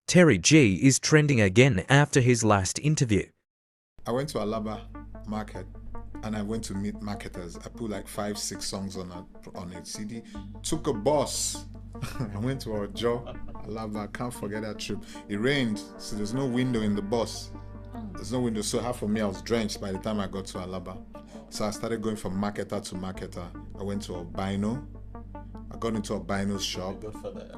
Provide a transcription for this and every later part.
Terry G is trending again after his last interview. I went to Alaba market and I went to meet marketers. I put like 5-6 songs on a CD. Took a bus. I went to Ojo, Alaba. I can't forget that trip. It rained, so there's no window in the bus. There's no window, so half of me I was drenched by the time I got to Alaba. So I started going from marketer to marketer. I went to Albino. I got into Albino's shop.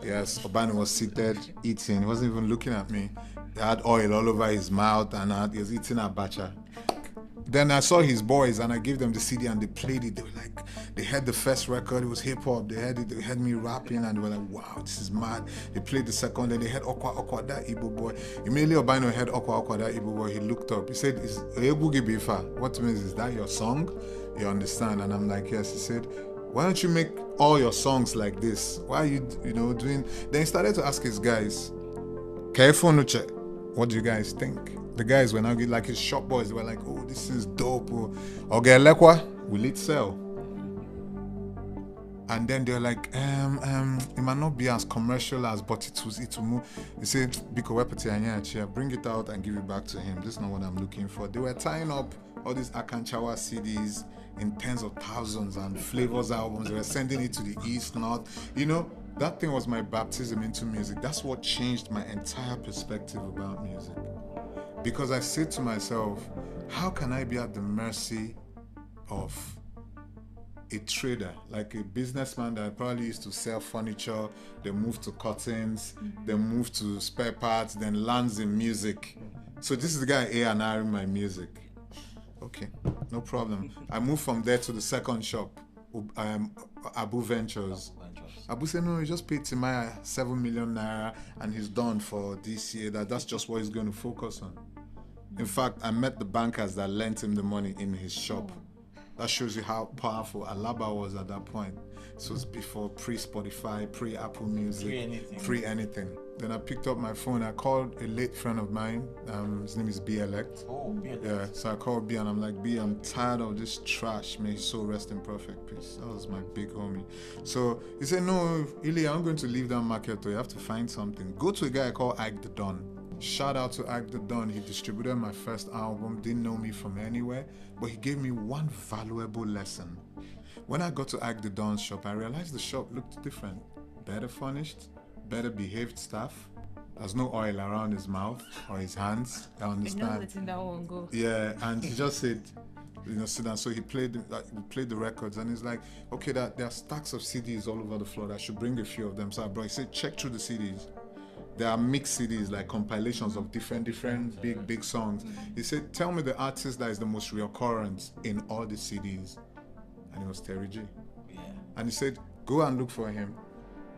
Yes, Albino was seated eating. He wasn't even looking at me. He had oil all over his mouth and he was eating abacha. Then I saw his boys and I gave them the CD and they played it. They were like, they heard the first record, it was hip hop. They heard it, they heard me rapping and they were like, wow, this is mad. They played the second, then they heard Okwa Okwa, that Igbo boy. Immediately Albino heard Okwa Okwa, that Igbo boy. He looked up. He said, "Is Ebugi Bifa? What means is that your song? You understand?" And I'm like, yes. He said, "Why don't you make all your songs like this? Why are you, doing?" Then he started to ask his guys, "Kaifonuche, what do you guys think?" The guys were now like his shop boys. They were like, "Oh, this is dope. Okay, Lekwa, will it sell?" And then they're like, "It might not be as commercial as, but it will move." They said, "Biko wepati anya, bring it out and give it back to him. This is not what I'm looking for." They were tying up all these Akanchawa CDs in tens of thousands and Flavors albums. They were sending it to the East, North. That thing was my baptism into music. That's what changed my entire perspective about music. Because I said to myself, how can I be at the mercy of a trader, like a businessman that probably used to sell furniture, then moved to curtains, then moved to spare parts, then lands in music. So this is the guy A&R in my music. Okay, no problem. I moved from there to the second shop, Abu Ventures. Abu said, "No, he just paid Timaya 7 million naira and he's done for this year. That's just what he's going to focus on." In fact, I met the bankers that lent him the money in his shop. That shows you how powerful Alaba was at that point. This was before pre-Spotify, pre-Apple Music, pre-anything. Then I picked up my phone. I called a late friend of mine. His name is B Elect. Oh, B Elect. Yeah, so I called B and I'm like, "B, I'm tired of this trash. May his soul rest in perfect peace." That was my big homie. So he said, "No, Ili, I'm going to leave that market. You have to find something. Go to a guy called Ike the Don." Shout out to Ike the Don. He distributed my first album, didn't know me from anywhere, but he gave me one valuable lesson. When I got to Ike the Don's shop, I realized the shop looked different. Better furnished, better behaved staff. There's no oil around his mouth or his hands. I understand. Letting that one go. Yeah, and he just said, sit down. So he played the records, and he's like, "Okay, there are stacks of CDs all over the floor. I should bring a few of them." So I brought. He said, "Check through the CDs. There are mixed CDs, like compilations of different big songs." He said, "Tell me the artist that is the most recurrent in all the CDs." And it was Terry G. Yeah. And he said, "Go and look for him.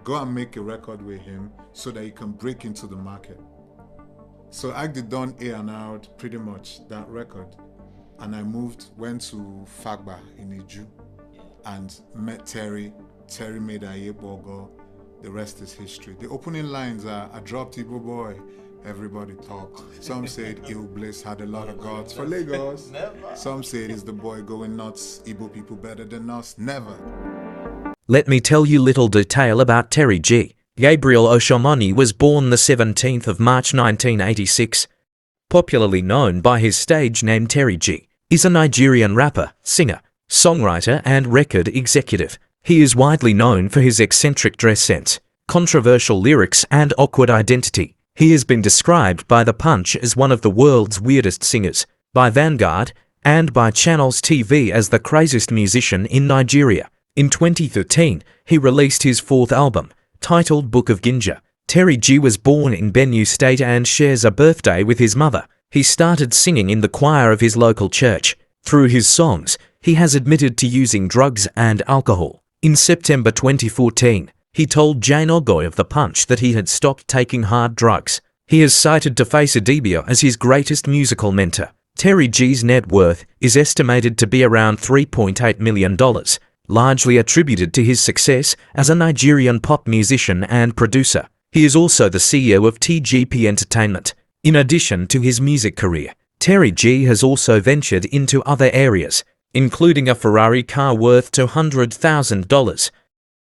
Go and make a record with him so that he can break into the market." So I did done A&R pretty much that record. And I went to Fagba in Iju and met Terry. Terry made a Bogo. The rest is history. The opening lines are, "I dropped Igbo boy, everybody talk." Some said Il Bliss had a lot of gods for Lagos. Never. Some said it's the boy going nuts, Igbo people better than us. Never. Let me tell you little detail about Terry G. Gabriel Oshomoni was born the 17th of March 1986. Popularly known by his stage name Terry G, is a Nigerian rapper, singer, songwriter and record executive. He is widely known for his eccentric dress sense, controversial lyrics and awkward identity. He has been described by The Punch as one of the world's weirdest singers, by Vanguard, and by Channels TV as the craziest musician in Nigeria. In 2013, he released his fourth album, titled Book of Ginja. Terry G was born in Benue State and shares a birthday with his mother. He started singing in the choir of his local church. Through his songs, he has admitted to using drugs and alcohol. In September 2014, he told Jane Ogoy of The Punch that he had stopped taking hard drugs. He is cited to face Adibia as his greatest musical mentor. Terry G's net worth is estimated to be around $3.8 million, largely attributed to his success as a Nigerian pop musician and producer. He is also the CEO of TGP Entertainment. In addition to his music career, Terry G has also ventured into other areas, including a Ferrari car worth $200,000,